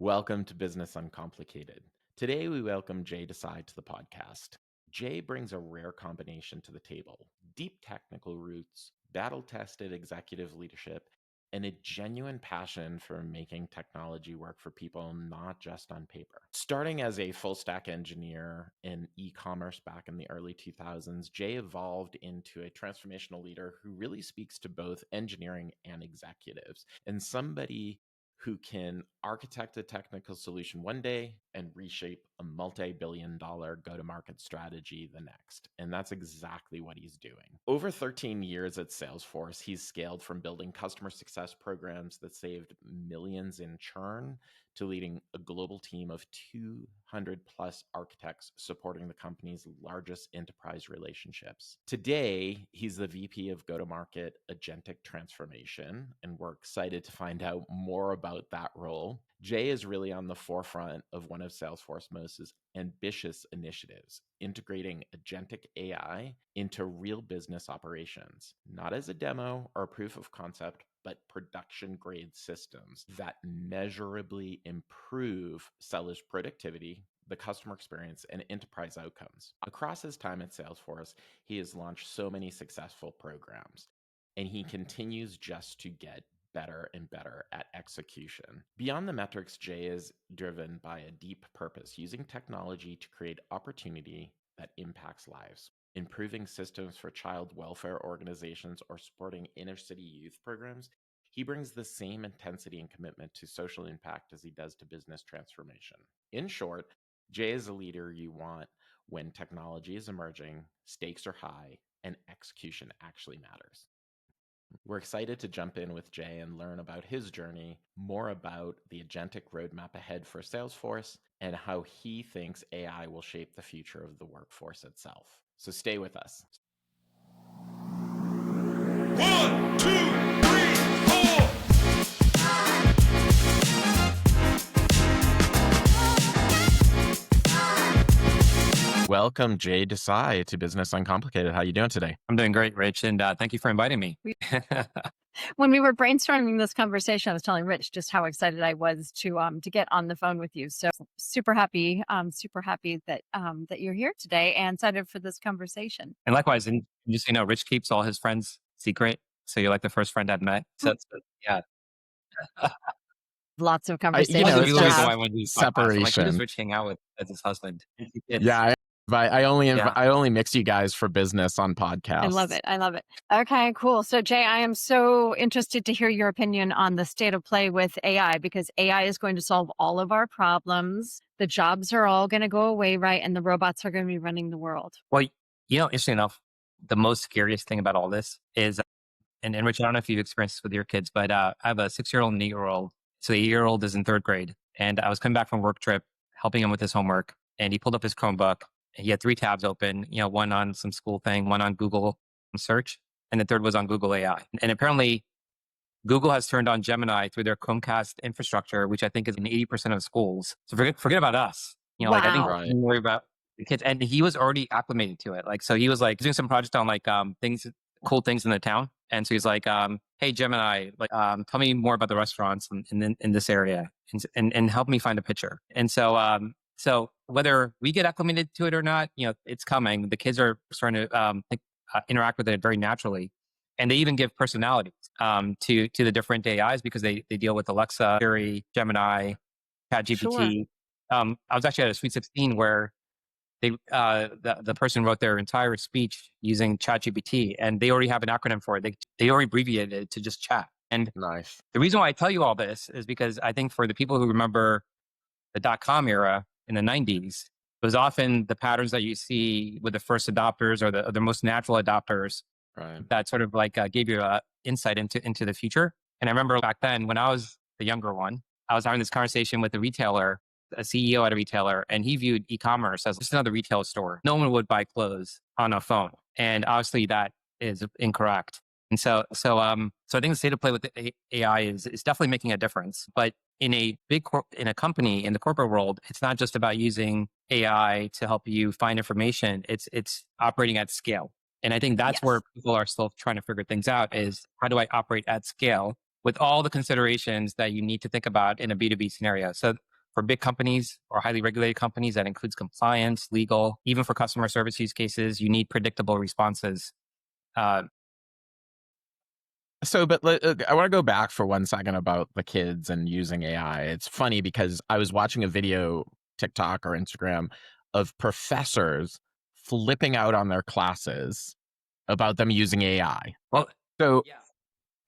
Welcome to Business Uncomplicated. Today we welcome Jay Desai to the podcast. Jay brings a rare combination to the table: deep technical roots, battle-tested executive leadership, and a genuine passion for making technology work for people, not just on paper. Starting as a full-stack engineer in e-commerce back in the early 2000s, Jay evolved into a transformational leader who really speaks to both engineering and executives, and somebody who can architect a technical solution one day and reshape a multi-billion-dollar go-to-market strategy the next. And that's exactly what he's doing. Over 13 years at Salesforce, he's scaled from building customer success programs that saved millions in churn to leading a global team of 200 plus architects supporting the company's largest enterprise relationships. Today, he's the VP of Go-to-Market Agentic Transformation, and we're excited to find out more about that role. Jay is really on the forefront of one of Salesforce's most ambitious initiatives, integrating agentic AI into real business operations, not as a demo or a proof of concept, but production-grade systems that measurably improve sellers' productivity, the customer experience, and enterprise outcomes. Across his time at Salesforce, he has launched so many successful programs, and he continues just to get better and better at execution. Beyond the metrics, Jay is driven by a deep purpose, using technology to create opportunity that impacts lives. Improving systems for child welfare organizations or supporting inner city youth programs, he brings the same intensity and commitment to social impact as he does to business transformation. In short, Jay is a leader you want when technology is emerging, stakes are high, and execution actually matters. We're excited to jump in with Jay and learn about his journey, more about the agentic roadmap ahead for Salesforce, and how he thinks AI will shape the future of the workforce itself. So stay with us. 1, 2, 3, 4. Welcome, Jay Desai, to Business Uncomplicated. How are you doing today? I'm doing great, Rich, and thank you for inviting me. When we were brainstorming this conversation, I was telling Rich just how excited I was to get on the phone with you. So super happy that that you're here today and excited for this conversation. And likewise, and just so you know, Rich keeps all his friends secret, so you're like the first friend I've met. So yeah, Lots of you conversations know, Wasn't it's the reason just why I went to these podcasts. I'm like, who does separation. Rich hang out with as his husband? And two kids? Yeah, I Yeah. only mix you guys for business on podcasts. I love it. I love it. Okay, cool. So Jay, I am so interested to hear your opinion on the state of play with AI, because AI is going to solve all of our problems. The jobs are all going to go away, right? And the robots are going to be running the world. Well, interesting enough, the most scariest thing about all this is, and Rich, I don't know if you've experienced this with your kids, but I have a 6-year-old and 8-year-old. So the 8-year-old is in 3rd grade, and I was coming back from a work trip, helping him with his homework, and he pulled up his Chromebook. And he had 3 tabs open, one on some school thing, one on Google search, and the third was on Google AI. And apparently, Google has turned on Gemini through their Chromecast infrastructure, which I think is in 80% of schools. So forget about us. Like I think Wow. Right. we worry about the kids, and he was already acclimated to it. Like, so he was like doing some project on like cool things in the town. And so he's like, hey, Gemini, like, tell me more about the restaurants in this area and help me find a picture. And so whether we get acclimated to it or not, it's coming. The kids are starting to interact with it very naturally. And they even give personalities to the different AIs because they deal with Alexa, Siri, Gemini, ChatGPT. I was actually at a Sweet 16 where they the person wrote their entire speech using ChatGPT, and they already have an acronym for it. They already abbreviated it to just chat. And Nice. the reason why I tell you all this is because I think for the people who remember the .com era in the 90s, it was often the patterns that you see with the first adopters or the most natural adopters Right. that sort of like gave you insight into the future. And I remember back then when I was the younger one, I was having this conversation with a retailer, a CEO at a retailer, and he viewed e-commerce as just another retail store. No one would buy clothes on a phone. And obviously that is incorrect. And so I think the state of play with the AI is definitely making a difference. But in a in a company, in the corporate world, it's not just about using AI to help you find information. It's operating at scale. And I think that's where people are still trying to figure things out is how do I operate at scale with all the considerations that you need to think about in a B2B scenario. So For big companies or highly regulated companies, that includes compliance, legal, even for customer service use cases, you need predictable responses. Uh, But I want to go back for 1 second about the kids and using AI. It's funny because I was watching a video, TikTok or Instagram, of professors flipping out on their classes about them using AI. well, So yeah.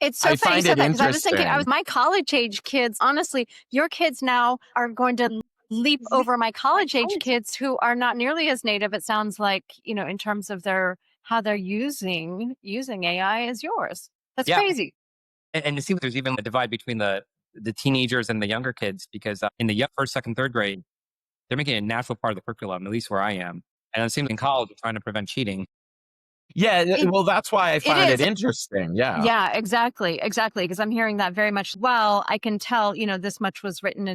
It's so I funny you find it said that because I was thinking, interesting. my college age kids, honestly, your kids now are going to leap over my college age kids who are not nearly as native, it sounds like, in terms of how they're using AI as yours. That's Yeah. crazy. And to see there's even a divide between the teenagers and the younger kids, because in the first, second, third grade, they're making it a natural part of the curriculum, at least where I am. And it seems in college, they're trying to prevent cheating. Yeah, It well, that's why I it find it is. interesting. Yeah, Yeah, exactly. Exactly. Because I'm hearing that very much. Well, I can tell, this much was written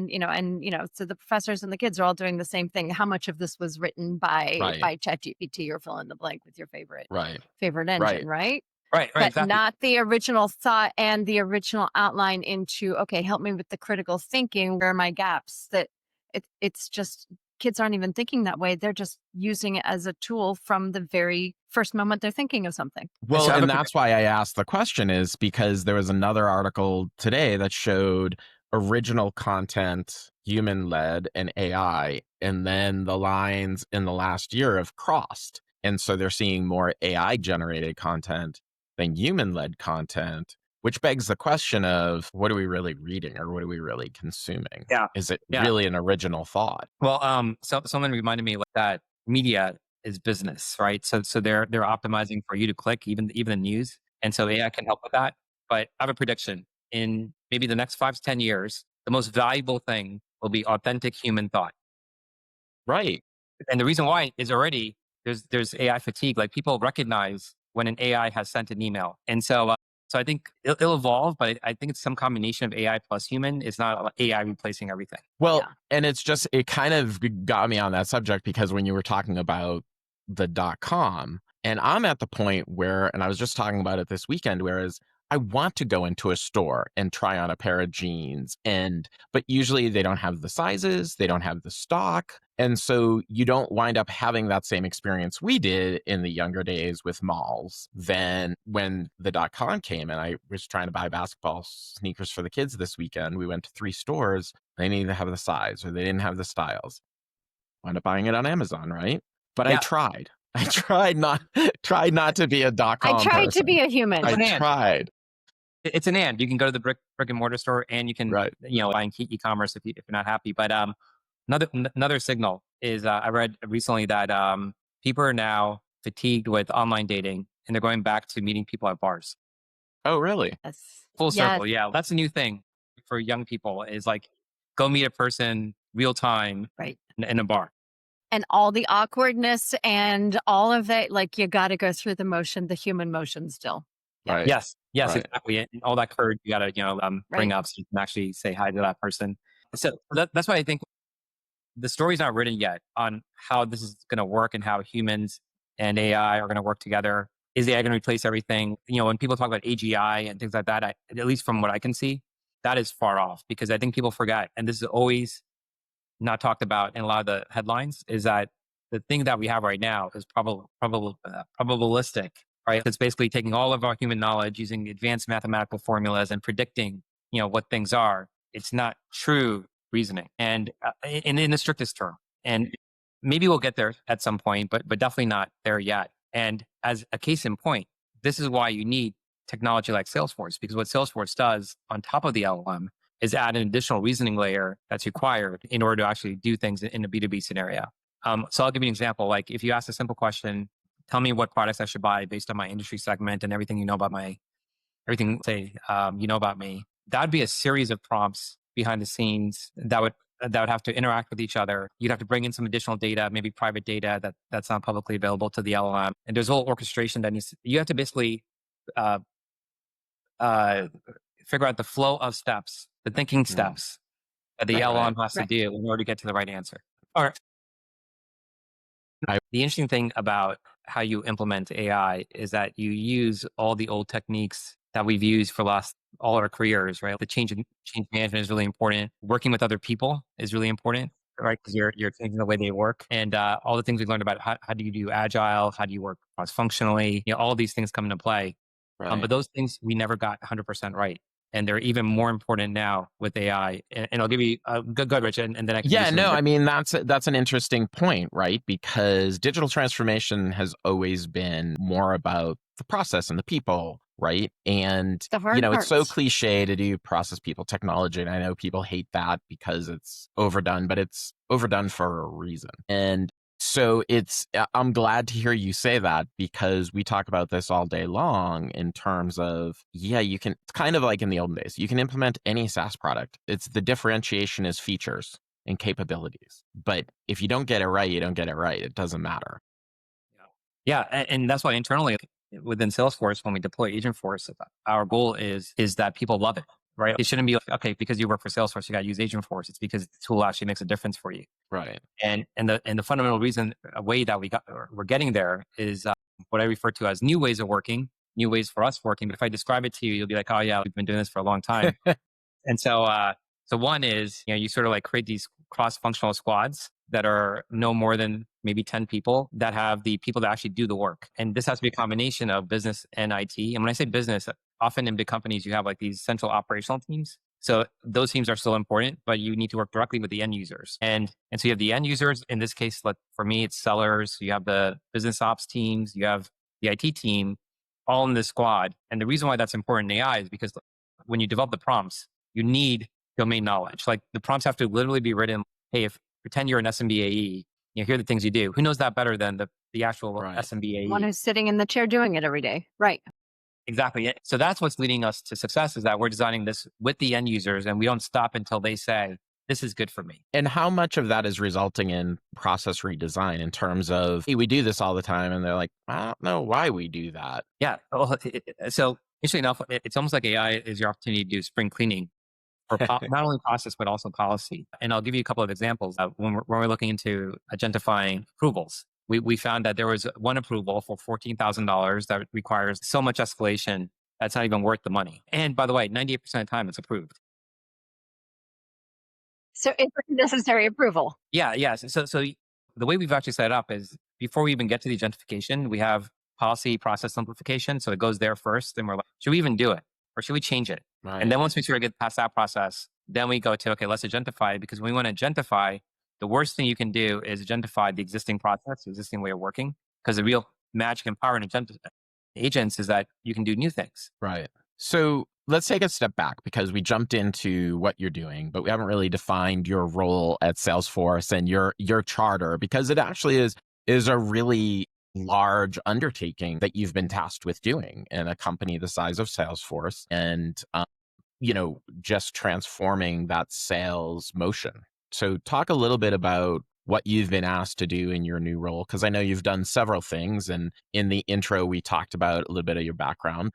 so the professors and the kids are all doing the same thing. How much of this was written by right, ChatGPT or fill in the blank with your right, favorite engine, right. right? Right, But exactly. not the original thought and the original outline into, okay, help me with the critical thinking. Where are my gaps? It's just kids aren't even thinking that way. They're just using it as a tool from the very first moment they're thinking of something. Well, So I have and a that's why I asked the question is because there was another article today that showed original content, human led, and AI. And then the lines in the last year have crossed. And so they're seeing more AI generated content than human led content, which begs the question of what are we really reading or what are we really consuming? Yeah. Is it Yeah. really an original thought? Well, so someone reminded me like that media is business, right? So they're optimizing for you to click, even the news, and so AI can help with that. But I have a prediction: in maybe the next 5 to 10 years, the most valuable thing will be authentic human thought. Right. And the reason why is already there's AI fatigue. Like people recognize when an AI has sent an email, and so I think it'll evolve. But I think it's some combination of AI plus human. It's not AI replacing everything. Well, Yeah. and it kind of got me on that subject because when you were talking about the .com, and I'm at the point where, and I was just talking about it this weekend, whereas I want to go into a store and try on a pair of jeans, but usually they don't have the sizes, they don't have the stock, and so you don't wind up having that same experience we did in the younger days with malls. Then when the .com came and I was trying to buy basketball sneakers for the kids this weekend, we went to 3 stores. They didn't have the size or they didn't have the styles. Wound up buying it on Amazon, right? But I Yeah, tried. I tried not to be a I .com tried to person. be a human. it's I an and. tried. It's an and. You can go to the brick and mortar store, and you can Right. buy in e-commerce if you're not happy. But another signal is I read recently that people are now fatigued with online dating, and they're going back to meeting people at bars. Oh, really? Yes. Full Yes. circle, yeah. That's a new thing for young people. Is like go meet a person real time Right. in a bar. And all the awkwardness and all of it, like you got to go through the human motion still. Yeah. Right. Yes, Right. exactly. And all that courage you got to bring Right. up so you can actually say hi to that person. So that's why I think the story's not written yet on how this is going to work and how humans and AI are going to work together. Is AI going to replace everything? When people talk about AGI and things like that, at least from what I can see, that is far off because I think people forget, and this is always not talked about in a lot of the headlines, is that the thing that we have right now is probabilistic, right? It's basically taking all of our human knowledge using advanced mathematical formulas and predicting, what things are. It's not true reasoning, and in the strictest term. And maybe we'll get there at some point, but definitely not there yet. And as a case in point, this is why you need technology like Salesforce, because what Salesforce does on top of the LLM is add an additional reasoning layer that's required in order to actually do things in a B2B scenario. So I'll give you an example. Like if you ask a simple question, tell me what products I should buy based on my industry segment and everything about me. That would be a series of prompts behind the scenes that would have to interact with each other. You'd have to bring in some additional data, maybe private data that's not publicly available to the LLM. And there's a whole orchestration you have to basically uh, uh, figure out the flow of steps, the thinking Mm, steps that the Right. right. LLM has to Right. do in order to get to the right answer. Or I the interesting thing about how you implement AI is that you use all the old techniques that we've used for the last all our careers, right? The change management is really important. Working with other people is really important, right? Because you're changing the way they work, and all the things we learned about how do you do agile, how do you work cross functionally, all these things come into play. Right. But those things we never got 100% right. And they're even more important now with AI. And I'll give you a good, Rich, and then I can give you Yeah, some no, I examples. mean that's an interesting point, right? Because digital transformation has always been more about the process and the people, right? And The hard it's so parts. cliche to do process, people, technology, and I know people hate that because it's overdone, but it's overdone for a reason. And so I'm glad to hear you say that, because we talk about this all day long in terms of, yeah, it's kind of like in the olden days, you can implement any SaaS product. It's the differentiation is features and capabilities. But if you don't get it right, you don't get it right. It doesn't matter. Yeah, and that's why internally within Salesforce, when we deploy Agentforce, our goal is that people love it, right? It shouldn't be like, okay, because you work for Salesforce, you got to use Agentforce. It's because the tool actually makes a difference for you. Right. And the fundamental reason, a way that we're getting there is what I refer to as new ways of working, new ways for us working. But if I describe it to you, you'll be like, oh yeah, we've been doing this for a long time. And so one is, you sort of like create these cross-functional squads that are no more than maybe 10 people that have the people that actually do the work. And this has to be a combination of business and IT. And when I say business, often in big companies, you have like these central operational teams. So those teams are still important, but you need to work directly with the end users. And so you have the end users. In this case, like for me, it's sellers. You have the business ops teams. You have the IT team, all in this squad. And the reason why that's important in AI is because when you develop the prompts, you need domain knowledge. Like the prompts have to literally be written. Hey, if pretend you're an SMBAE, here are the things you do. Who knows that better than the actual Right. SMBAE? One who's sitting in the chair doing it every day. Right. Exactly. So that's what's leading us to success, is that we're designing this with the end users, and we don't stop until they say, this is good for me. And how much of that is resulting in process redesign in terms of, hey, we do this all the time, and they're like, I don't know why we do that. Yeah. Well, so interesting enough, it's almost like AI is your opportunity to do spring cleaning for not only process, but also policy. And I'll give you a couple of examples. When we're looking into agentifying approvals, we found that there was one approval for $14,000 that requires so much escalation that's not even worth the money. And by the way, 98% of the time it's approved. So it's a necessary approval. Yeah, yeah. So the way we've actually set it up is before we even get to the agentification, we have policy process simplification. So it goes there first, and we're like, should we even do it, or should we change it? Right. And then once we sort of get past that process, then we go to, okay, let's agentify it, because when we want to agentify, the worst thing you can do is agentify the existing process, the existing way of working, because the real magic and power in agents is that you can do new things. Right. So let's take a step back, because we jumped into what you're doing, but we haven't really defined your role at Salesforce and your charter, because it actually is a really large undertaking that you've been tasked with doing in a company the size of Salesforce, and just transforming that sales motion. So talk a little bit about what you've been asked to do in your new role, because I know you've done several things, and in the intro we talked about a little bit of your background.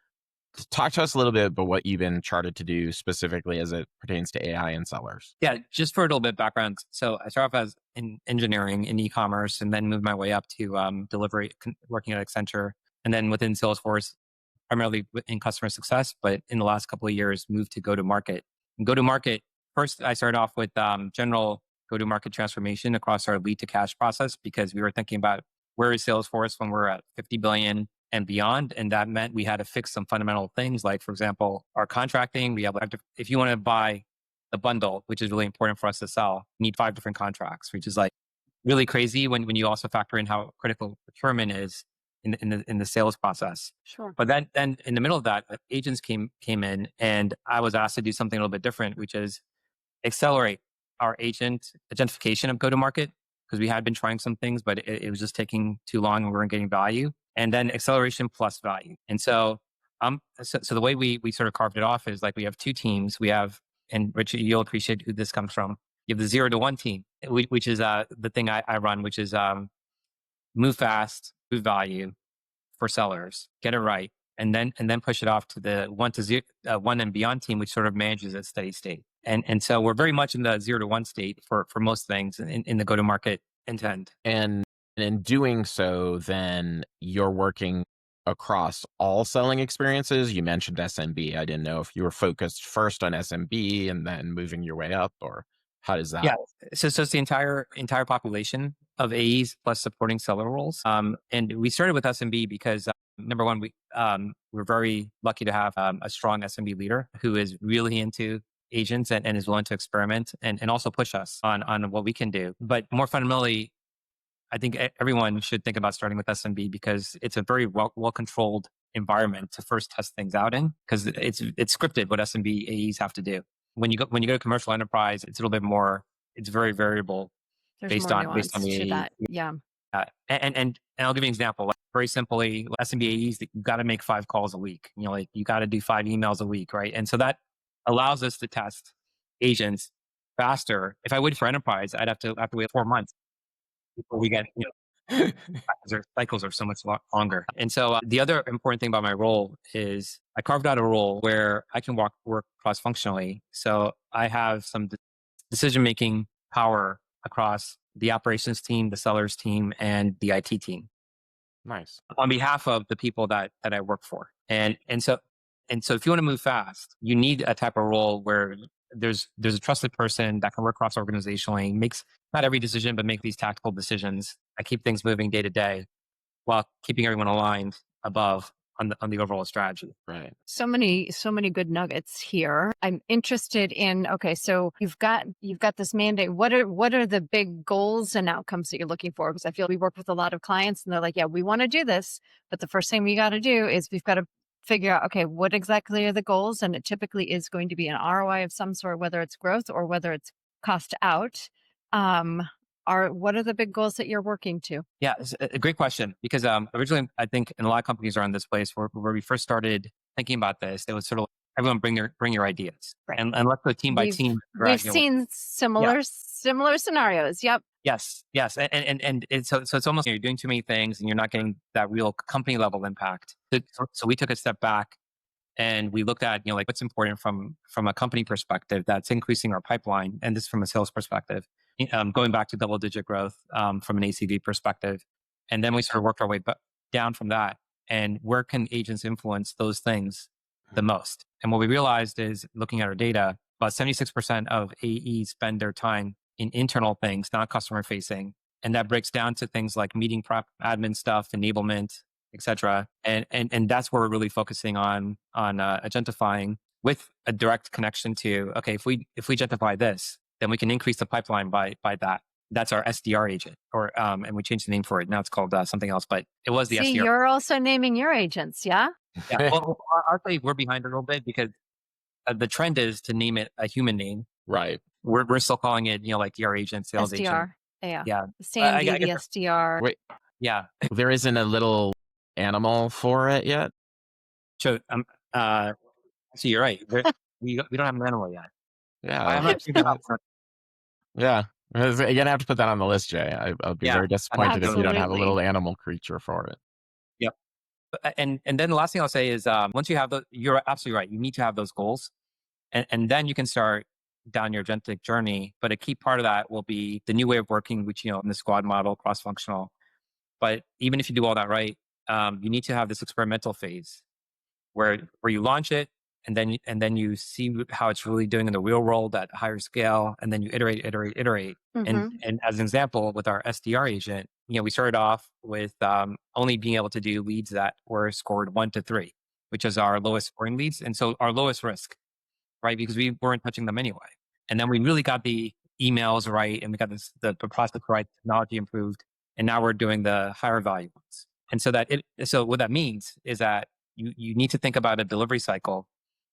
Talk to us a little bit about what you've been chartered to do specifically as it pertains to AI and sellers. Yeah, just for a little bit of background. So I started off as in engineering in e-commerce, and then moved my way up to delivery, working at Accenture, and then within Salesforce, primarily in customer success. But in the last couple of years, moved to go-to-market. And go-to-market, first I started off with general go-to-market transformation across our lead to cash process, because we were thinking about where is Salesforce when we're at 50 billion and beyond. And that meant we had to fix some fundamental things, like, for example, our contracting. We have, if you want to buy the bundle, which is really important for us to sell, you need 5 different contracts, which is like really crazy when you also factor in how critical procurement is in the sales process. Sure. But then in the middle of that, agents came in, and I was asked to do something a little bit different, which is accelerate our agentification of go-to-market, because we had been trying some things, but it was just taking too long and we weren't getting value. And then acceleration plus value. And so the way we sort of carved it off is like, we have 2 teams. We have, and Richard, you'll appreciate who this comes from. You have the 0 to 1 team, which is the thing I run, which is move fast, move value for sellers, get it right, and then push it off to the 1 to 0, 1 and beyond team, which sort of manages at steady state. And so we're very much in the 0 to 1 state for most things in the go-to-market end to end. And in doing so, then you're working across all selling experiences? You mentioned SMB. I didn't know if you were focused first on SMB and then moving your way up, or how does that? Yeah. So it's the entire population of AEs plus supporting seller roles. And we started with SMB because number one, we're very lucky to have a strong SMB leader who is really into agents and is willing to experiment and also push us on what we can do. But more fundamentally, I think everyone should think about starting with SMB because it's a very well controlled environment to first test things out in, because it's scripted what SMB AEs have to do. When you go to commercial enterprise, it's a little bit more. It's very variable There's based more on nuance the to AE. that. Yeah. And I'll give you an example. Like very simply, SMB AEs, you got to make 5 calls a week. Like you got to do 5 emails a week, right? And so that allows us to test agents faster. If I wait for enterprise, I'd have to wait 4 months before we get cycles are so much longer. And so the other important thing about my role is I carved out a role where I can work cross functionally. So I have some decision making power across the operations team, the sellers team, and the IT team Nice. on behalf of the people that I work for. And so if you want to move fast, you need a type of role where there's a trusted person that can work cross organizationally, makes not every decision, but make these tactical decisions. I keep things moving day to day while keeping everyone aligned above on the overall strategy. Right. So many good nuggets here. I'm interested in, okay, so you've got this mandate. What are the big goals and outcomes that you're looking for? Because I feel we work with a lot of clients and they're like, yeah, we want to do this, but the first thing we got to do is we've got to figure out, okay, what exactly are the goals? And it typically is going to be an ROI of some sort, whether it's growth or whether it's cost out. What are the big goals that you're working to? Yeah, it's a great question because originally I think, and a lot of companies are in this place where we first started thinking about this, it was sort of like, everyone bring your ideas, Right. and let's go team by team. We've seen similar scenarios. Yep. Yes, and so it's almost you're doing too many things and you're not getting that real company level impact. So we took a step back and we looked at like what's important from a company perspective that's increasing our pipeline, and this from a sales perspective, going back to double digit growth from an ACV perspective, and then we sort of worked our way down from that, and where can agents influence those things the most? And what we realized is looking at our data, about 76% of AEs spend their time in internal things, not customer facing, and that breaks down to things like meeting prep, admin stuff, enablement, etc. And that's where we're really focusing on agentifying with a direct connection to, okay, if we agentify this, then we can increase the pipeline by that. That's our SDR agent, or and we changed the name for it. Now it's called something else, but it was the See, SDR. you're also naming your agents, yeah? Yeah, well, I'll say we're behind a little bit because the trend is to name it a human name. Right. We're still calling it, like DR agent, sales agent. SDR. Yeah. Yeah. Sandy, I the guess SDR. Wait, yeah. there isn't a little animal for it yet? So so you're right. We don't have an animal yet. Yeah. I'm not sure about that. Yeah. You're going to have to put that on the list, Jay. I'll be Yeah, very disappointed if you don't have a absolutely. little animal creature for it. Yep. And then the last thing I'll say is once you have those, you're absolutely right. You need to have those goals, and then you can start down your agentic journey. But a key part of that will be the new way of working, which in the squad model, cross functional. But even if you do all that right, you need to have this experimental phase where you launch it, and then you see how it's really doing in the real world at a higher scale, and then you iterate. Mhm. And as an example, with our SDR agent, we started off with only being able to do leads that were scored 1 to 3, which is our lowest scoring leads, and so our lowest risk, right? Because we weren't touching them anyway. And then we really got the emails right, and we got the process right, technology improved, and now we're doing the higher value ones. And so what that means is that you need to think about a delivery cycle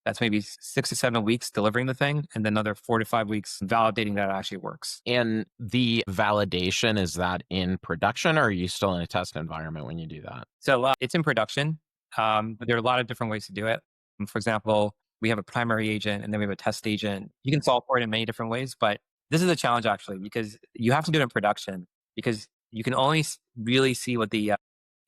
that's maybe 6 to 7 weeks delivering the thing, and then another 4 to 5 weeks validating that it actually works. And the validation, is that in production, or are you still in a test environment when you do that? So it's in production, but there are a lot of different ways to do it. For example, we have a primary agent and then we have a test agent. You can solve for it in many different ways, but this is a challenge actually, because you have to do it in production, because you can only really see what the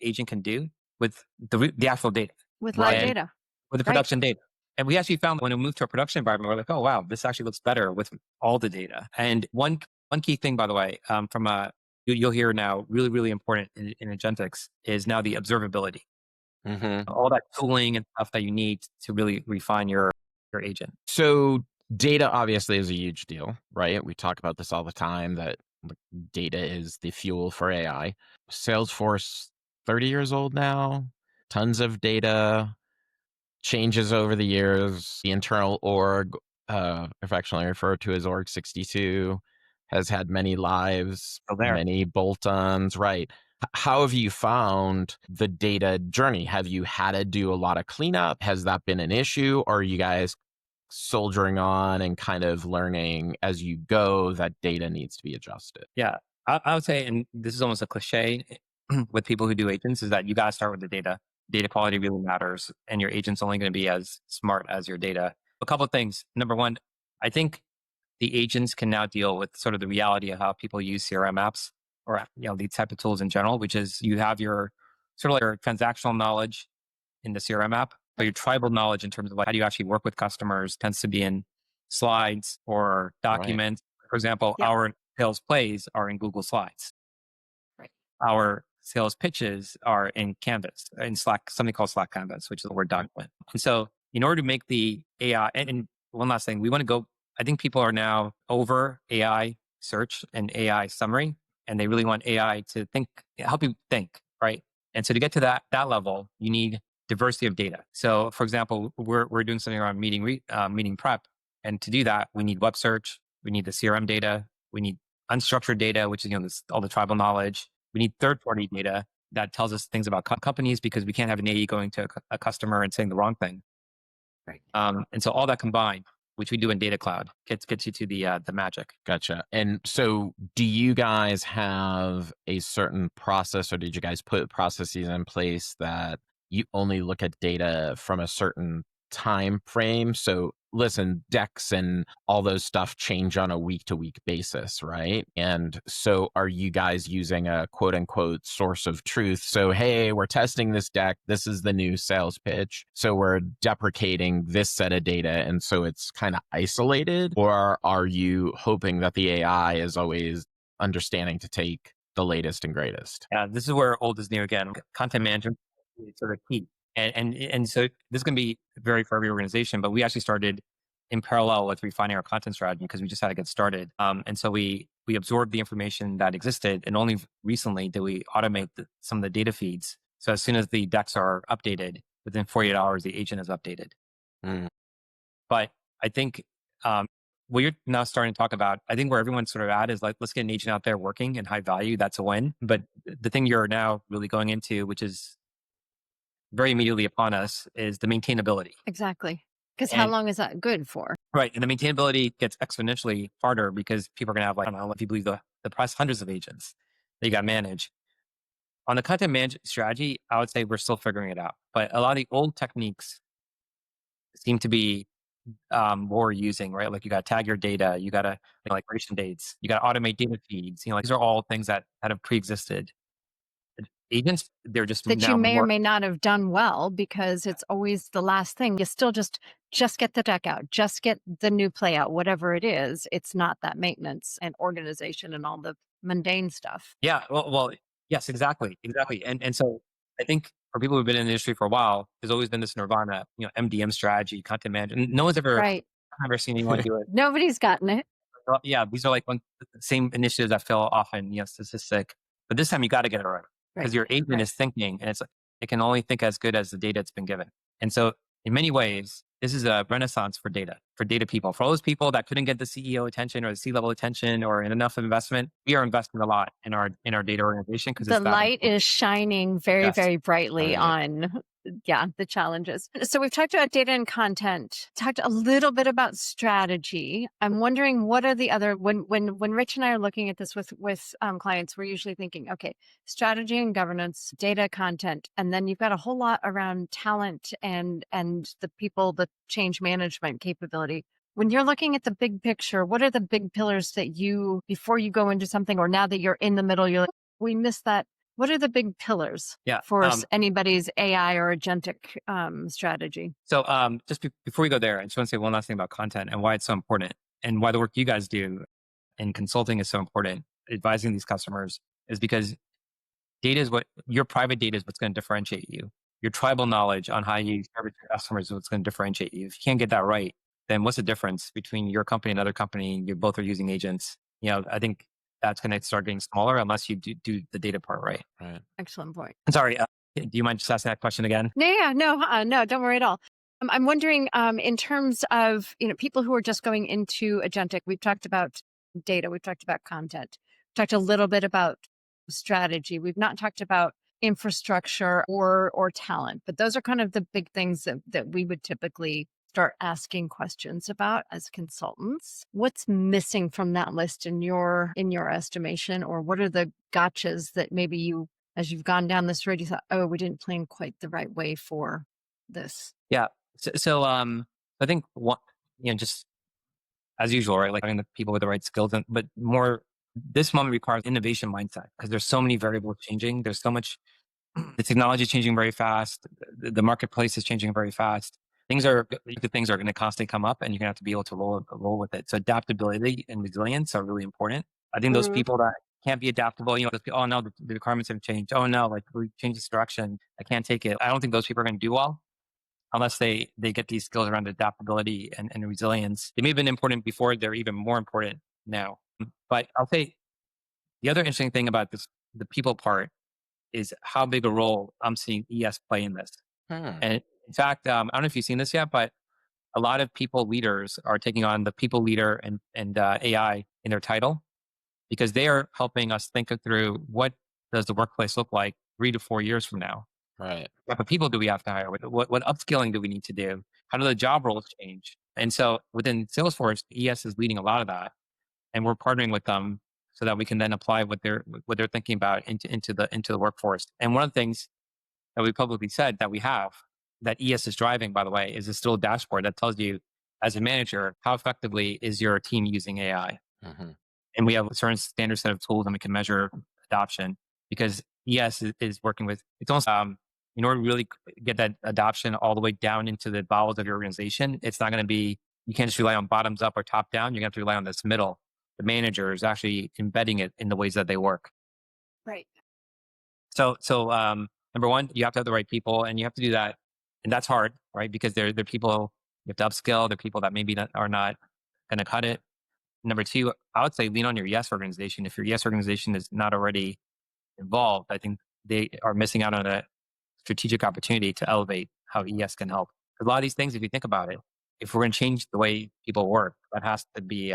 agent can do with the actual data. With live Right. data. With the Right. production data. And we actually found when we moved to a production environment, we're like, oh, wow, this actually looks better with all the data. And one key thing, by the way, you'll hear now, really, really important in Agentics is now the observability. all that tooling and stuff that you need to really refine your agent. So data obviously is a huge deal, right? We talk about this all the time that data is the fuel for AI. Salesforce, 30 years old now, tons of data, changes over the years. The internal org, affectionately referred to as Org 62, has had many lives, So there. many bolt-ons, right? How have you found the data journey? Have you had to do a lot of cleanup? Has that been an issue? Or are you guys soldiering on and kind of learning as you go that data needs to be adjusted? Yeah, I would say, and this is almost a cliche with people who do agents, is that you got to start with the data. Data quality really matters, and your agent's only going to be as smart as your data. A couple of things. Number one, I think the agents can now deal with sort of the reality of how people use CRM apps or these type of tools in general, which is you have your sort of like your transactional knowledge in the CRM app, but your tribal knowledge in terms of like how do you actually work with customers tends to be in slides or Right. documents. For example, Yep. our sales plays are in Google Slides. Right. Our sales pitches are in Canvas, in Slack, something called Slack Canvas, which is a Word document. And so, in order to make the AI, and one last thing, we want to go, I think people are now over AI search and AI summary, and they really want AI to think, help you think, right? And so, to get to that level, you need diversity of data. So, for example, we're doing something around meeting prep, and to do that, we need web search, we need the CRM data, we need unstructured data, which is all the tribal knowledge. We need third-party data that tells us things about companies because we can't have an AE going to a customer and saying the wrong thing. Right. And so all that combined, which we do in Data Cloud, gets you to the magic. Gotcha. And so do you guys have a certain process, or did you guys put processes in place that you only look at data from a certain time frame? So listen, decks and all those stuff change on a week to week basis, right? And so are you guys using a quote unquote source of truth? So, hey, we're testing this deck. This is the new sales pitch. So we're deprecating this set of data. And so it's kind of isolated. Or are you hoping that the AI is always understanding to take the latest and greatest? Yeah, this is where old is new again. Content management is sort of key. And so this is going to be vary for every organization, but we actually started in parallel with refining our content strategy because we just had to get started. And so we absorbed the information that existed, and only recently did we automate some of the data feeds. So as soon as the decks are updated, within 48 hours, the agent is updated. Mm. But I think what you're now starting to talk about, I think where everyone's sort of at is like, let's get an agent out there working and high value. That's a win. But the thing you're now really going into, which is very immediately upon us, is the maintainability. Exactly. Because how And long is that good for? right, and the maintainability gets exponentially harder because people are going to have like, I don't know if you believe the press, hundreds of agents that you got to manage. On the content management strategy, I would say we're still figuring it out. But a lot of the old techniques seem to be more using, right? Like you got to tag your data, you got to like migration dates, you got to automate data feeds. Like these are all things that have pre-existed. Agents, they're just That you now may or more. may not have done well because it's always the last thing. You still just get the deck out, just get the new play out, whatever it is. It's not that maintenance and organization and all the mundane stuff. Yeah, well, yes, exactly. And so I think for people who've been in the industry for a while, there's always been this nirvana, MDM strategy, content management. No one's ever Right. seen anyone do it. Nobody's gotten it. Well, yeah, these are like the same initiatives that fail often, statistic. But this time you got to get it right because Right. your agent Right. is thinking, and it can only think as good as the data it's been given. And so, in many ways, this is a renaissance for data people. For all those people that couldn't get the CEO attention or the C-level attention or enough investment, we are investing a lot in our data organization because The it's that light important. is shining very, Yes. very brightly Right. on, the challenges. So we've talked about data and content, talked a little bit about strategy. I'm wondering what are the other, when Rich and I are looking at this with clients, we're usually thinking, okay, strategy and governance, data, content, and then you've got a whole lot around talent and the people, the change management capability. When you're looking at the big picture, what are the big pillars that before you go into something, or now that you're in the middle, you're like, we missed that. What are the big pillars for anybody's AI or agentic strategy? So just before we go there, I just want to say one last thing about content and why it's so important and why the work you guys do in consulting is so important, advising these customers, is because your private data is what's going to differentiate you. your tribal knowledge on how you service your customers is what's going to differentiate you. If you can't get that right, then what's the difference between your company and another company? You both are using agents. I think that's going to start getting smaller unless you do the data part right. Right. Excellent point. I'm sorry. Do you mind just asking that question again? No, don't worry at all. I'm wondering, in terms of people who are just going into agentic. We've talked about data, we've talked about content, talked a little bit about strategy. We've not talked about infrastructure or talent, but those are kind of the big things that we would typically start asking questions about as consultants. What's missing from that list in your estimation, or what are the gotchas that maybe you, as you've gone down this road, you thought, oh, we didn't plan quite the right way for this? Yeah. So I think just as usual, right? Like having the people with the right skills, but more this moment requires innovation mindset because there's so many variables changing. There's so much. The technology is changing very fast. The marketplace is changing very fast. The things are going to constantly come up, and you're going to have to be able to roll with it. So adaptability and resilience are really important. I think those people that can't be adaptable, oh no, the requirements have changed. Oh no, like we changed this direction. I can't take it. I don't think those people are going to do well unless they get these skills around adaptability and resilience. They may have been important before; they're even more important now. But I'll say the other interesting thing about this, the people part, is how big a role I'm seeing ES play in this. And in fact, I don't know if you've seen this yet, but a lot of people leaders are taking on the people leader and AI in their title because they are helping us think through what does the workplace look like 3 to 4 years from now. Right. What type of people do we have to hire? What upskilling do we need to do? How do the job roles change? And so within Salesforce, ES is leading a lot of that, and we're partnering with them so that we can then apply what they're thinking about into the workforce. And one of the things that we publicly said that we have that ES is driving, by the way, is a still dashboard that tells you as a manager how effectively is your team using AI. Mm-hmm. And we have a certain standard set of tools and we can measure adoption because ES is working with, it's almost, in order to really get that adoption all the way down into the bowels of your organization, it's not going to be, you can't just rely on bottoms up or top down. You're going to have to rely on this middle. The manager is actually embedding it in the ways that they work. Right. So number one, you have to have the right people and you have to do that. And that's hard, right? Because they're people you have to upskill. They're people that maybe are not going to cut it. Number two, I would say lean on your yes organization. If your yes organization is not already involved, I think they are missing out on a strategic opportunity to elevate how ES can help. A lot of these things, if you think about it, if we're going to change the way people work, that has to be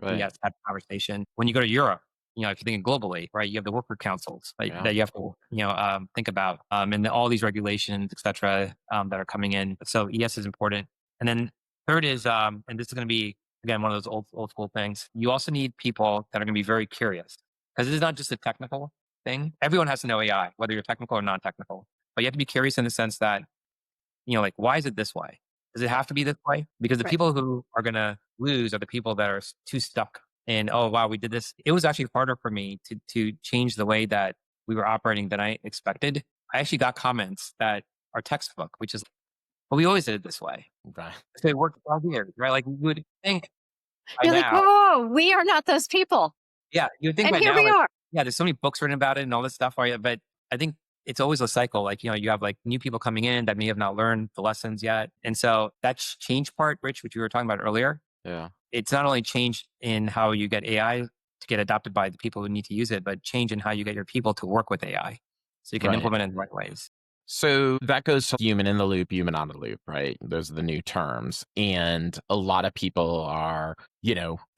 Right. yes, that conversation. When you go to Europe, if you're thinking globally, right, you have the worker councils that you have to, think about, and all these regulations, et cetera, that are coming in. So ES is important. And then third is, and this is going to be, again, one of those old school things. You also need people that are going to be very curious because this is not just a technical thing. Everyone has to know AI, whether you're technical or non-technical, but you have to be curious in the sense that, like, why is it this way? Does it have to be this way? Because the people who are going to lose are the people that are too stuck in, oh, wow, we did this. It was actually harder for me to change the way that we were operating than I expected. I actually got comments that are textbook, which is, well, we always did it this way. Right. So it worked 12 years, right? Like you would think by You're like, now. whoa, we are not those people. Yeah, you would think And by here now, we are. yeah, there's so many books written about it and all this stuff. But I think it's always a cycle. Like, you have like new people coming in that may have not learned the lessons yet. And so that change part, Rich, which we were talking about earlier, Yeah. it's not only change in how you get AI to get adopted by the people who need to use it, but change in how you get your people to work with AI so you can Right. implement it in the right ways. So that goes to human in the loop, human on the loop, right? Those are the new terms. And a lot of people are,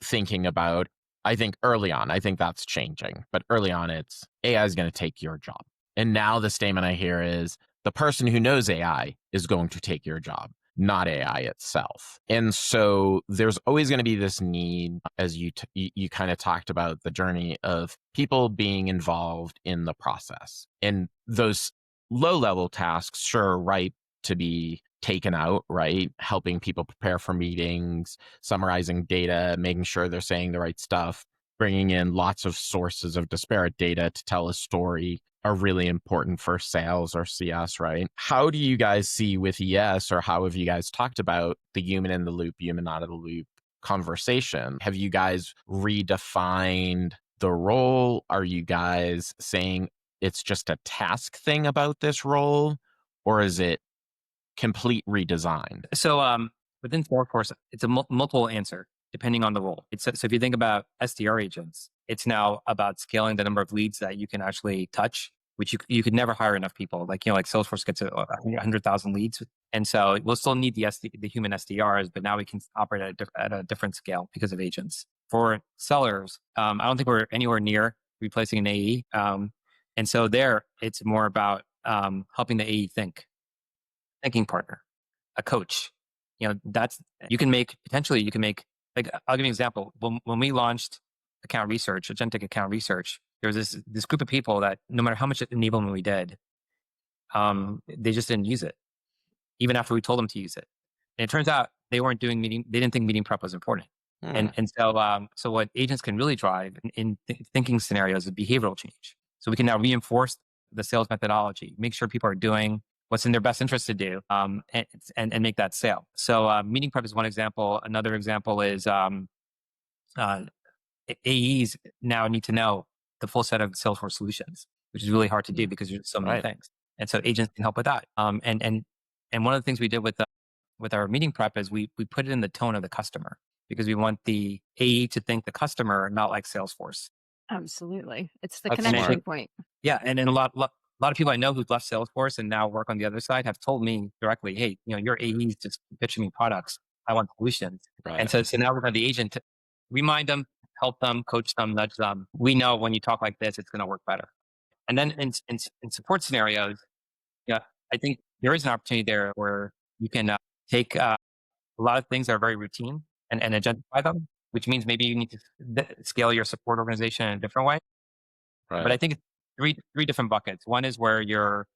thinking about, I think early on, I think that's changing, but early on it's AI is going to take your job. And now the statement I hear is the person who knows AI is going to take your job, not AI itself. And so there's always going to be this need, as you kind of talked about the journey of people being involved in the process. And those low-level tasks, sure, ripe to be taken out, right? Helping people prepare for meetings, summarizing data, making sure they're saying the right stuff, bringing in lots of sources of disparate data to tell a story are really important for sales or CS, right? How do you guys see with ES, or how have you guys talked about the human in the loop, human out of the loop conversation? Have you guys redefined the role? Are you guys saying it's just a task thing about this role? or is it complete redesign? So within Salesforce, it's a multiple answer depending on the role. So if you think about SDR agents, it's now about scaling the number of leads that you can actually touch, which you could never hire enough people. Like, like Salesforce gets 100,000 leads. And so we'll still need the human SDRs, but now we can operate at a different scale because of agents. For sellers, I don't think we're anywhere near replacing an AE. And so there, it's more about helping the AE thinking partner, a coach. You can make, like, I'll give you an example. When we launched account research, Agentic account research, there was this group of people that no matter how much enablement we did, they just didn't use it, even after we told them to use it. And it turns out they didn't think meeting prep was important. And so what agents can really drive in thinking scenarios is behavioral change. So we can now reinforce the sales methodology, make sure people are doing what's in their best interest to do, and make that sale. So meeting prep is one example. Another example is AEs now need to know the full set of Salesforce solutions, which is really hard to do because there's so many things. And so agents can help with that. And one of the things we did with our meeting prep is we put it in the tone of the customer, because we want the AE to think the customer, not like Salesforce. Absolutely. It's the That's connection smart. point. Yeah. And then a lot of people I know who've left Salesforce and now work on the other side have told me directly, hey, your AEs just pitching me products. I want solutions. Right. And so now we're going to the agent to remind them, help them, coach them, nudge them. We know when you talk like this, it's going to work better. And then in support scenarios, I think there is an opportunity there where you can take a lot of things that are very routine and agentify them, which means maybe you need to scale your support organization in a different way. Right. But I think it's three different buckets. One is where you're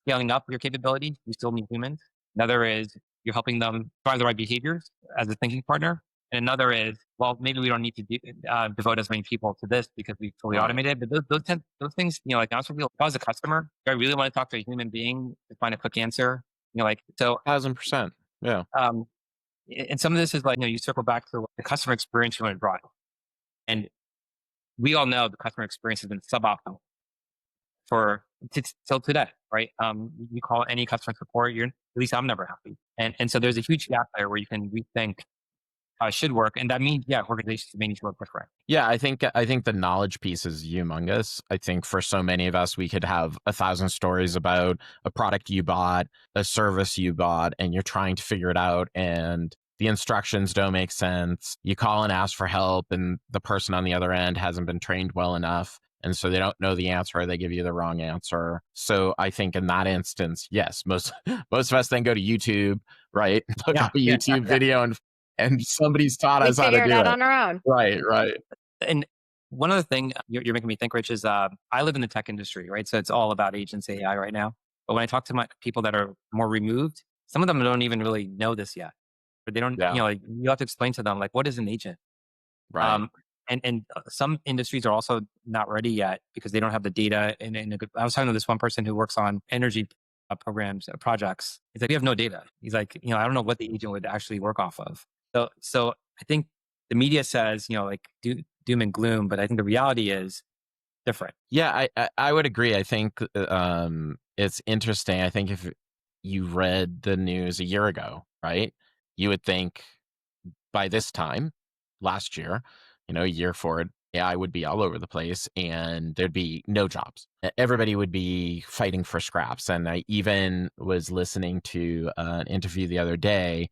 scaling up your capability. You still need humans. Another is you're helping them drive the right behaviors as a thinking partner. And another is, well, maybe we don't need to devote as many people to this because we fully automated. But those things, like honestly, if I was a customer, if I really want to talk to a human being to find a quick answer, so 1,000%. Yeah. And some of this is like, you circle back to the customer experience you want to drive. And we all know the customer experience has been suboptimal till today, right? You call any customer support, at least I'm never happy. And so there's a huge gap there where you can rethink how it should work. And that means, organizations may need to work different. Yeah, I think the knowledge piece is humongous. I think for so many of us, we could have 1,000 stories about a product you bought, a service you bought, and you're trying to figure it out, and the instructions don't make sense. You call and ask for help, and the person on the other end hasn't been trained well enough, and so they don't know the answer, or they give you the wrong answer. So I think in that instance, yes, most of us then go to YouTube, right? Look up a YouTube video and somebody's taught us how to do it. We figure it out on our own. Right. And one other thing you're making me think, Rich, is I live in the tech industry, right? So it's all about agents AI right now. But when I talk to my people that are more removed, some of them don't even really know this yet. But they don't, you have to explain to them, like, what is an agent? Right. And some industries are also not ready yet because they don't have the data. I was talking to this one person who works on energy projects. He's like, we have no data. He's like, I don't know what the agent would actually work off of. So I think the media says, doom and gloom, but I think the reality is different. Yeah, I would agree. I think it's interesting. I think if you read the news a year ago, right, you would think by this time last year, a year forward, AI would be all over the place and there'd be no jobs. Everybody would be fighting for scraps. And I even was listening to an interview the other day,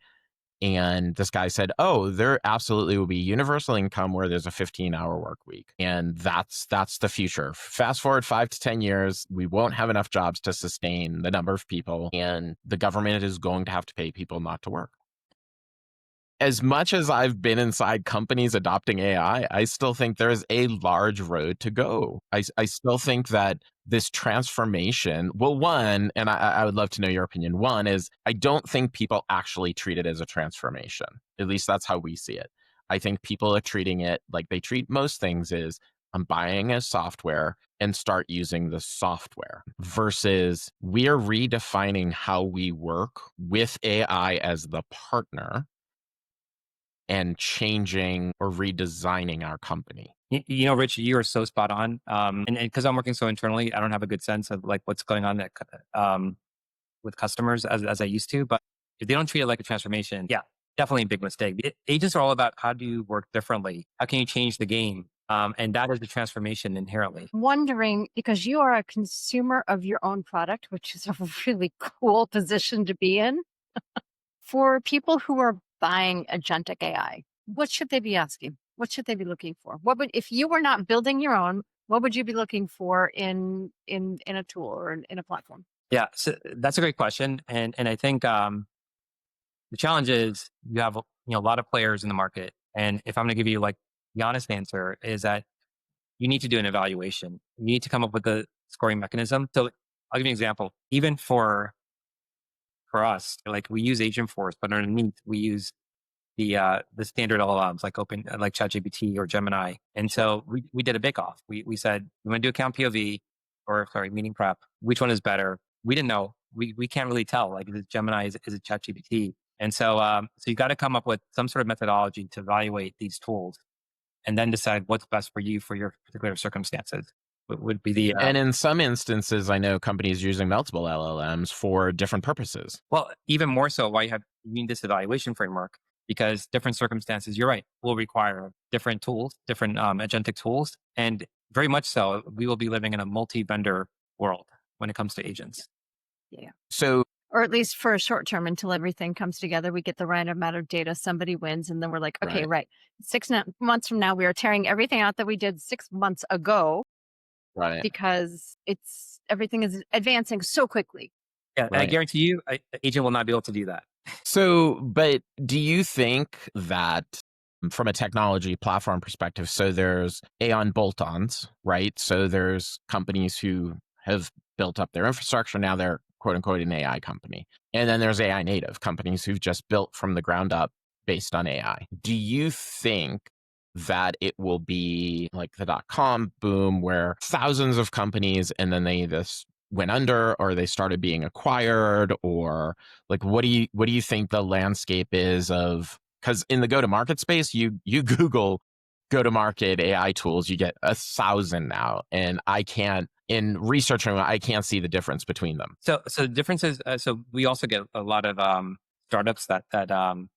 and this guy said, oh, there absolutely will be universal income where there's a 15-hour work week. And that's the future. Fast forward 5 to 10 years, we won't have enough jobs to sustain the number of people, and the government is going to have to pay people not to work. As much as I've been inside companies adopting AI, I still think there's a large road to go. I still think that this transformation, well, one, and I would love to know your opinion. One is, I don't think people actually treat it as a transformation. At least that's how we see it. I think people are treating it like they treat most things is, I'm buying a software and start using the software, versus we are redefining how we work with AI as the partner and changing or redesigning our company. Rich, you are so spot on. And because I'm working so internally, I don't have a good sense of like what's going on with customers as I used to. But if they don't treat it like a transformation, yeah, definitely a big mistake. Agents are all about how do you work differently? How can you change the game? And that is the transformation inherently. Wondering, because you are a consumer of your own product, which is a really cool position to be in, for people who are buying Agentic AI, what should they be asking? What should they be looking for? What would, if you were not building your own, what would you be looking for in a tool or in a platform? Yeah, so that's a great question, and I think the challenge is you have a lot of players in the market, and if I'm going to give you like the honest answer is that you need to do an evaluation. You need to come up with a scoring mechanism. So I'll give you an example. Even for us, like we use Agentforce, but underneath we use the standard LLMs like like ChatGPT or Gemini. And so we did a bake off. We said we want to do account POV or sorry, meeting prep. Which one is better? We didn't know. We can't really tell. Like is it Gemini? Is it ChatGPT? And so you got to come up with some sort of methodology to evaluate these tools, and then decide what's best for you for your particular circumstances. Would be the And in some instances, I know companies using multiple LLMs for different purposes. well, even more so why you need this evaluation framework because different circumstances, you're right, will require different tools, different agentic tools. And very much so, we will be living in a multi-vendor world when it comes to agents. Yeah. So, Or at least for a short term until everything comes together, we get the right amount of data, somebody wins, and then we're like, okay, right, right. Months from now, we are tearing everything out that we did 6 months ago right, because everything is advancing so quickly. Yeah, and I right. guarantee you, an agent will not be able to do that. So, but do you think that from a technology platform perspective, so there's Aon bolt-ons, right? So there's companies who have built up their infrastructure. Now they're quote unquote an AI company. And then there's AI native companies who've just built from the ground up based on AI. Do you think that it will be like the dot-com boom where thousands of companies and then they just went under or they started being acquired, or like what do you think the landscape is of, because in the go-to-market space you Google go-to-market AI tools, you get 1,000 now, and I can't, in researching them, I can't see the difference between them. So the difference is, so we also get a lot of startups that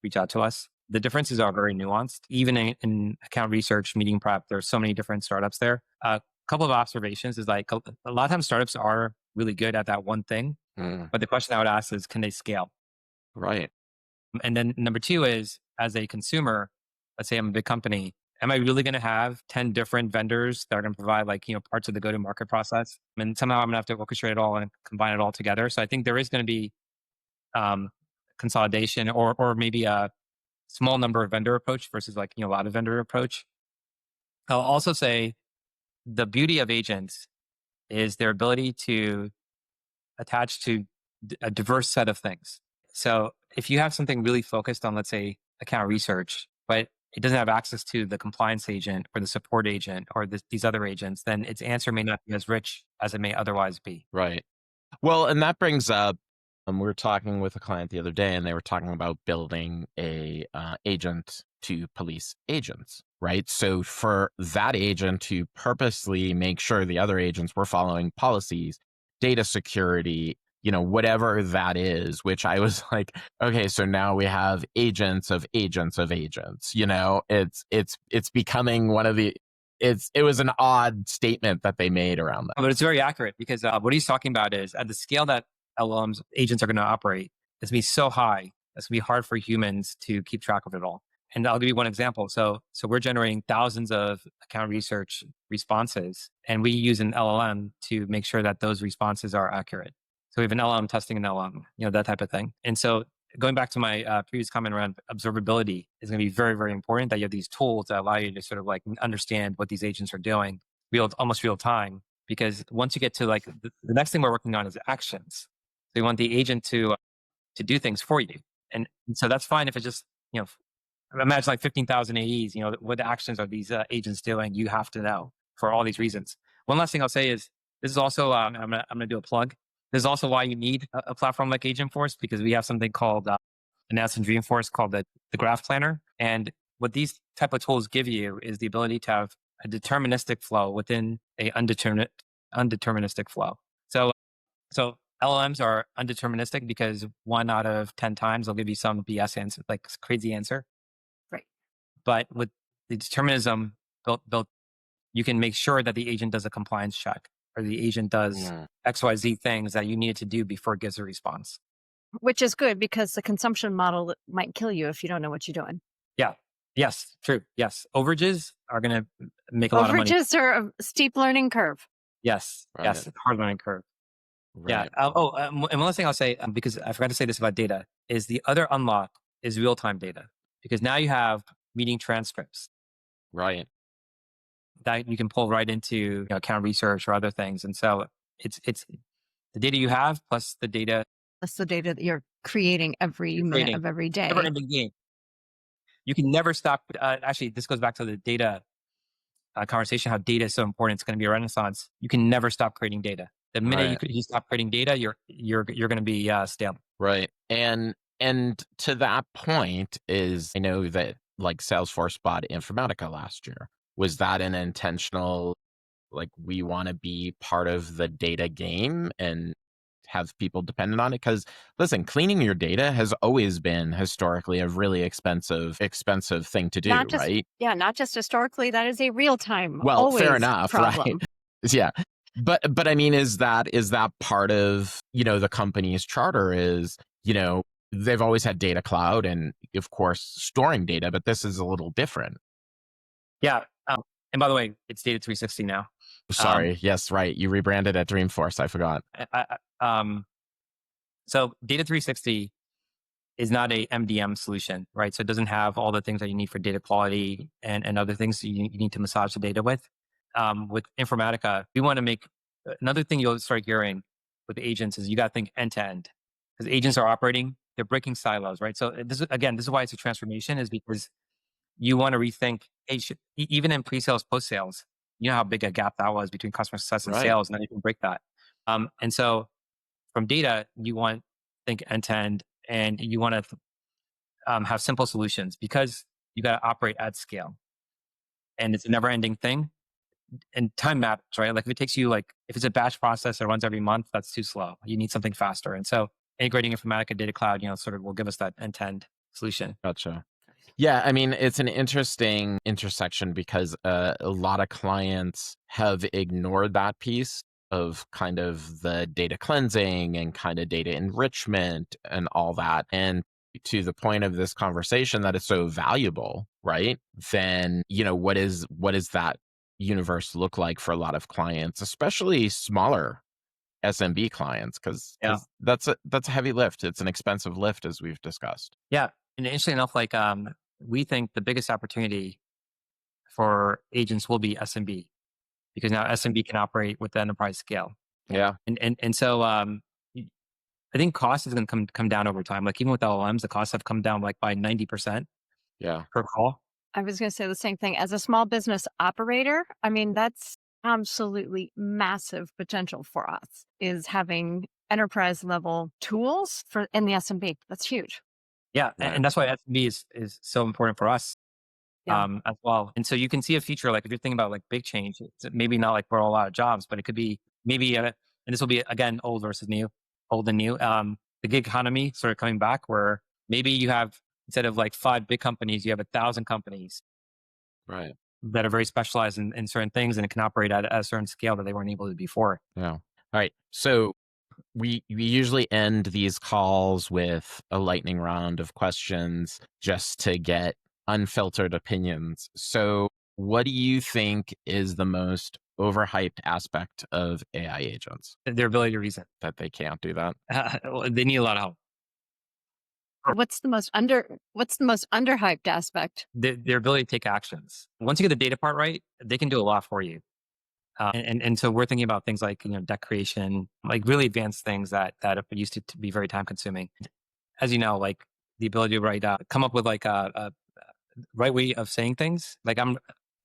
reach out to us. The differences are very nuanced. Even in account research, meeting prep, there's so many different startups there. A couple of observations is like a lot of times startups are really good at that one thing, but the question I would ask is, can they scale? Right. And then number two is, as a consumer, let's say I'm a big company, am I really going to have 10 different vendors that are going to provide like, parts of the go-to-market process? And somehow I'm going to have to orchestrate it all and combine it all together. So I think there is going to be um, consolidation or maybe a small number of vendor approach versus like, a lot of vendor approach. I'll also say the beauty of agents is their ability to attach to a diverse set of things. So if you have something really focused on, let's say, account research, but it doesn't have access to the compliance agent or the support agent or these other agents, then its answer may not be as rich as it may otherwise be. Right. Well, and that brings up, we were talking with a client the other day, and they were talking about building a agent to police agents, right? So for that agent to purposely make sure the other agents were following policies, data security, whatever that is, which I was like, okay, so now we have agents of agents of agents. It's becoming one of the, it was an odd statement that they made around that. But it's very accurate because what he's talking about is at the scale that LLMs agents are going to operate, it's going to be so high, it's going to be hard for humans to keep track of it all. And I'll give you one example. So we're generating thousands of account research responses, and we use an LLM to make sure that those responses are accurate. So we have an LLM testing an LLM, that type of thing. And so going back to my previous comment around observability is going to be very, very important that you have these tools that allow you to sort of like understand what these agents are doing almost real time. Because once you get to like the next thing we're working on is actions. So you want the agent to do things for you. And so that's fine if it's just, imagine like 15,000 AEs, what actions are these agents doing? You have to know for all these reasons. One last thing I'll say is this is also, I'm gonna do a plug. This is also why you need a platform like Agentforce, because we have something called announced in Dreamforce called the Graph Planner. And what these type of tools give you is the ability to have a deterministic flow within a undeterministic flow. So LLMs are undeterministic because 1 out of 10 times they'll give you some BS answer, like crazy answer. Right. But with the determinism built, you can make sure that the agent does a compliance check or the agent does XYZ things that you need it to do before it gives a response. Which is good because the consumption model might kill you if you don't know what you're doing. Yeah. Yes. True. Yes. Overages are going to make a lot of money. Overages are a steep learning curve. Yes. Right. Yes. Hard learning curve. Right. Yeah. And one last thing I'll say, because I forgot to say this about data, is the other unlock is real-time data. Because now you have meeting transcripts Right. that you can pull right into account research or other things. And so it's the data you have plus the data. That's the data that you're creating every minute of every day. Never-ending game. You can never stop. Actually, this goes back to the data conversation, how data is so important. It's going to be a renaissance. You can never stop creating data. The minute you stop creating data, you're going to be stale. Right. And to that point is, I know that like Salesforce bought Informatica last year. Was that an intentional, like, we want to be part of the data game and have people dependent on it? Because listen, cleaning your data has always been historically a really expensive thing to do, right? Yeah, not just historically. That is a real time. Well, fair always enough, problem. right? Yeah. But I mean, is that part of, the company's charter is, they've always had data cloud and of course storing data, but this is a little different. Yeah. And by the way, it's Data 360 now. Sorry. Yes. Right. You rebranded at Dreamforce. I forgot. So Data 360 is not a MDM solution, right? So it doesn't have all the things that you need for data quality and other things you need to massage the data with. With Informatica, we want to make another thing you'll start hearing with agents is you got to think end to end, because agents are operating, they're breaking silos, right? So this is why it's a transformation, is because you want to rethink, hey, even in pre-sales, post-sales, you know how big a gap that was between customer success and sales, and then you can break that. And so from data, you want to think end to end, and you want to have simple solutions because you got to operate at scale, and it's a never-ending thing. And time matters, right? Like if it takes you if it's a batch process that runs every month, that's too slow. You need something faster. And so integrating Informatica Data Cloud, sort of will give us that end-to-end solution. Gotcha. Yeah, I mean, it's an interesting intersection because a lot of clients have ignored that piece of kind of the data cleansing and kind of data enrichment and all that. And to the point of this conversation that it's so valuable, right? Then, what is that universe look like for a lot of clients, especially smaller SMB clients? Because that's a heavy lift. It's an expensive lift, as we've discussed. Yeah. And interestingly enough, we think the biggest opportunity for agents will be SMB, because now SMB can operate with the enterprise scale. Yeah. And so I think cost is going to come down over time. Like even with LLMs, the costs have come down by 90%. Yeah. Per call. I was going to say the same thing. As a small business operator, I mean, that's absolutely massive potential for us, is having enterprise level tools in the SMB. That's huge. Yeah. And that's why SMB is so important for us as well. And so you can see a future, if you're thinking about big change, it's maybe not for a lot of jobs, but it could be maybe, and this will be again, old versus new, old and new. The gig economy sort of coming back, where maybe you have, instead of 5 big companies, you have 1,000 companies, right, that are very specialized in certain things, and it can operate at a certain scale that they weren't able to before. Yeah. All right. So we usually end these calls with a lightning round of questions just to get unfiltered opinions. So what do you think is the most overhyped aspect of AI agents? Their ability to reason. That they can't do that? They need a lot of help. What's the most underhyped aspect? Their ability to take actions. Once you get the data part right, they can do a lot for you. And so we're thinking about things like deck creation, really advanced things that used to be very time consuming. As you know, the ability to come up with a right way of saying things. I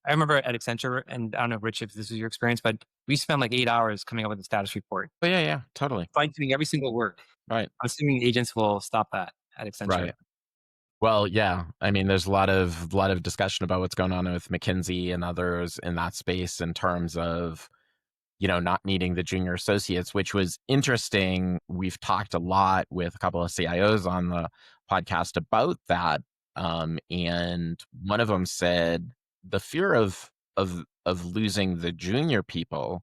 remember at Accenture, and I don't know, Rich, if this is your experience, but we spent 8 hours coming up with a status report. Oh yeah, totally. Fine-tuning every single word. Right. I'm assuming agents will stop that at Accenture. Right. Well, yeah. I mean, there's a lot of discussion about what's going on with McKinsey and others in that space in terms of not needing the junior associates, which was interesting. We've talked a lot with a couple of CIOs on the podcast about that. And one of them said the fear of losing the junior people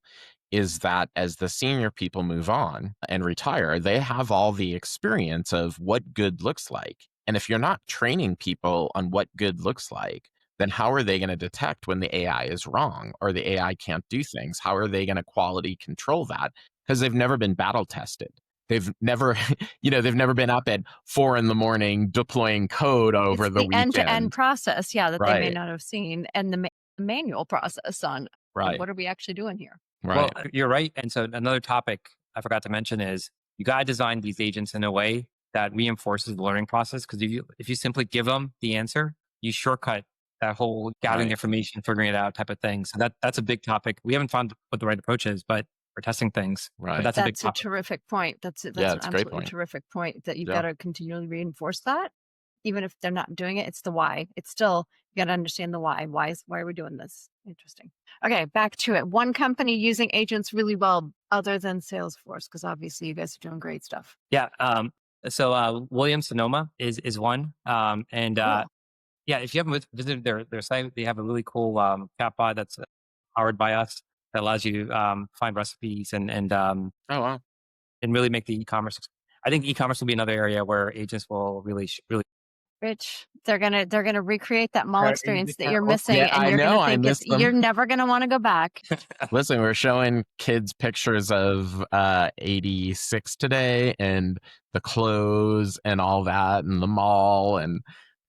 is that as the senior people move on and retire, they have all the experience of what good looks like. And if you're not training people on what good looks like, then how are they going to detect when the AI is wrong or the AI can't do things? How are they going to quality control that? Because they've never been battle tested. They've never, they've never been up at 4 a.m. deploying code over It's the the end-to-end weekend. process, that they may Right. not have seen, and the manual process on Right. what are we actually doing here. Well, Right. you're right. And so another topic I forgot to mention is you got to design these agents in a way that reinforces the learning process. Because if you simply give them the answer, you shortcut that whole gathering Right. information, figuring it out type of thing. So that's a big topic. We haven't found what the right approach is, but we're testing things. Right. But that's a big That's a topic. terrific point. That's Yeah, an it's a great absolutely point. terrific point that you've Yeah. got to continually reinforce that. Even if they're not doing it, it's the why. It's still, you got to understand the why. Why are we doing this? Interesting. Okay, back to it. One company using agents really well, other than Salesforce, because obviously you guys are doing great stuff. Yeah. So Williams Sonoma is one. And Cool. yeah, if you haven't visited their site, they have a really cool chatbot that's powered by us that allows you to find recipes and Oh, wow. and really make the e-commerce. I think e-commerce will be another area where agents will really Rich, they're gonna recreate that mall experience that you're Oh, missing, Yeah, and I you're know. gonna I think missed you're them. never gonna want to go back. Listen, we're showing kids pictures of 86 today and the clothes and all that and the mall. And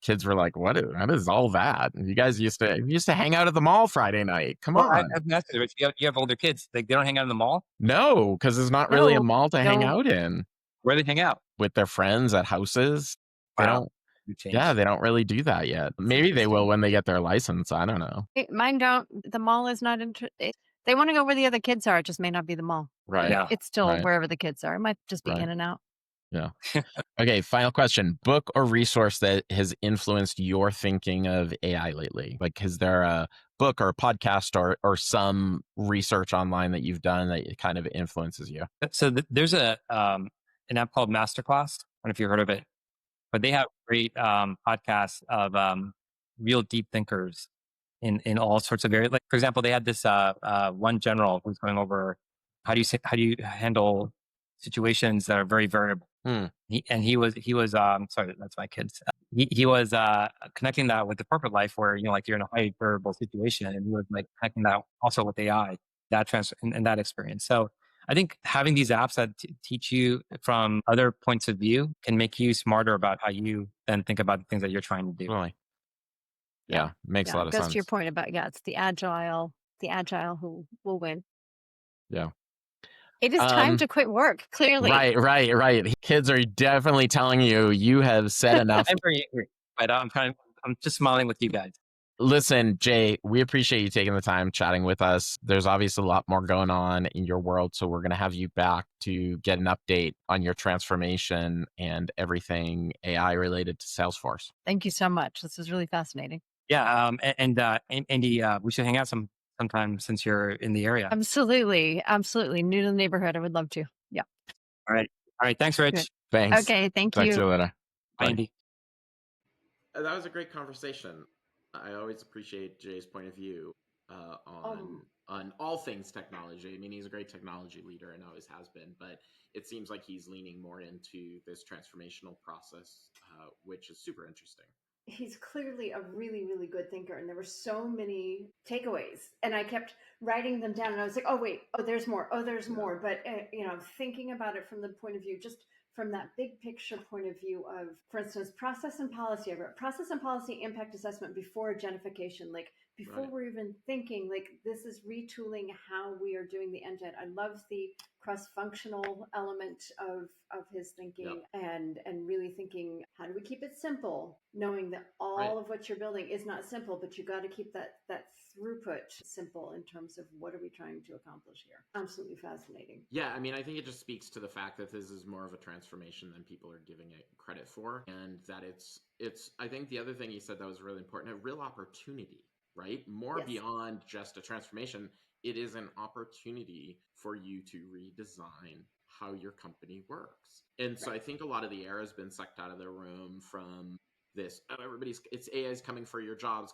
kids were like, what is all that? And you guys used to hang out at the mall Friday night. Come Well, on. I've asked you, Rich, you have older kids. They don't hang out in the mall. No, because there's not really a No, mall to hang no. out in Where they hang out? with their friends at houses. They Wow, don't. you Yeah, changed. they don't really do that yet. Maybe they will interesting. when they get their license. I don't know. Mine don't. The mall is not they want to go where the other kids are. It just may not be the mall. Right. Yeah. It's still Right. wherever the kids are. It might just be Right. in and out. Yeah. Okay, final question. Book or resource that has influenced your thinking of AI lately? Like, is there a book or a podcast or some research online that you've done that kind of influences you? So there's an app called Masterclass. I don't know if you've heard of it, but they have great podcasts of real deep thinkers in all sorts of areas. Like for example, they had this one general who's going over how do you handle situations that are very variable. Hmm. He was sorry, that's my kids. He was connecting that with the corporate life where like you're in a high variable situation, and he was like connecting that also with AI and that experience. So I think having these apps that teach you from other points of view can make you smarter about how you then think about the things that you're trying to do. Really? Yeah, makes a lot It of goes sense. to your point about it's the agile who will win. Yeah. It is time to quit work. Clearly, Right. Kids are definitely telling you have said enough. I'm very angry, but I'm just smiling with you guys. Listen, Jay, we appreciate you taking the time chatting with us. There's obviously a lot more going on in your world, so we're going to have you back to get an update on your transformation and everything AI related to Salesforce. Thank you so much. This is really fascinating. Yeah, and Andy, we should hang out sometime since you're in the area. Absolutely. New to the neighborhood. I would love to. Yeah. All right. Thanks, Rich. Good. Thanks. Okay. Thank Talk to you. you later. Bye, Andy. That was a great conversation. I always appreciate Jay's point of view on all things technology. I mean, he's a great technology leader and always has been, but it seems like he's leaning more into this transformational process, which is super interesting. He's clearly a really, really good thinker. And there were so many takeaways. And I kept writing them down. And I was like, oh, wait, there's more. Oh, there's more. But, thinking about it from the point of view, just from that big picture point of view of, for instance, process and policy. I wrote process and policy impact assessment before agentification, like before we're even thinking, like this is retooling how we are doing the end-to-end. I love the cross-functional element of his thinking and really thinking, how do we keep it simple, knowing that all of what you're building is not simple, but you got to keep that throughput simple in terms of what are we trying to accomplish here. Absolutely fascinating. Yeah, I mean, I think it just speaks to the fact that this is more of a transformation than people are giving it credit for, and that it's I think the other thing he said that was really important, a real opportunity, right? More beyond just a transformation. it is an opportunity for you to redesign how your company works. And so I think a lot of the air has been sucked out of the room from this, oh, it's AI is coming for your jobs.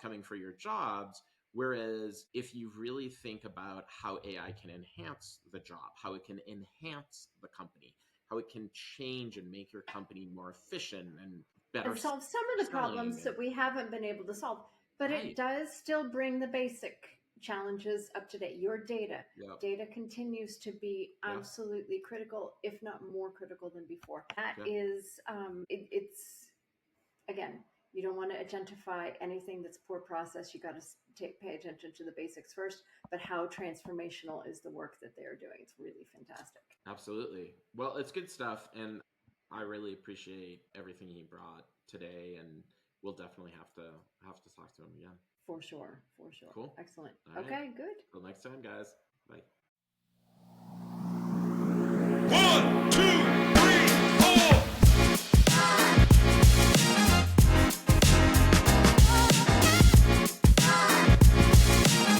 Whereas if you really think about how AI can enhance the job, how it can enhance the company, how it can change and make your company more efficient and better and solve some of the problems that we haven't been able to solve. But it does still bring the basic challenges up to date. Your data continues to be absolutely critical, if not more critical than before. That is, it's again, you don't want to agentify anything that's poor process. You got to pay attention to the basics first. But how transformational is the work that they're doing? It's really fantastic. Absolutely. Well, it's good stuff, and I really appreciate everything he brought today, and we'll definitely have to talk to him again. For sure. Cool. Excellent. All okay, right. good. Till next time, guys. Bye. 1, 2.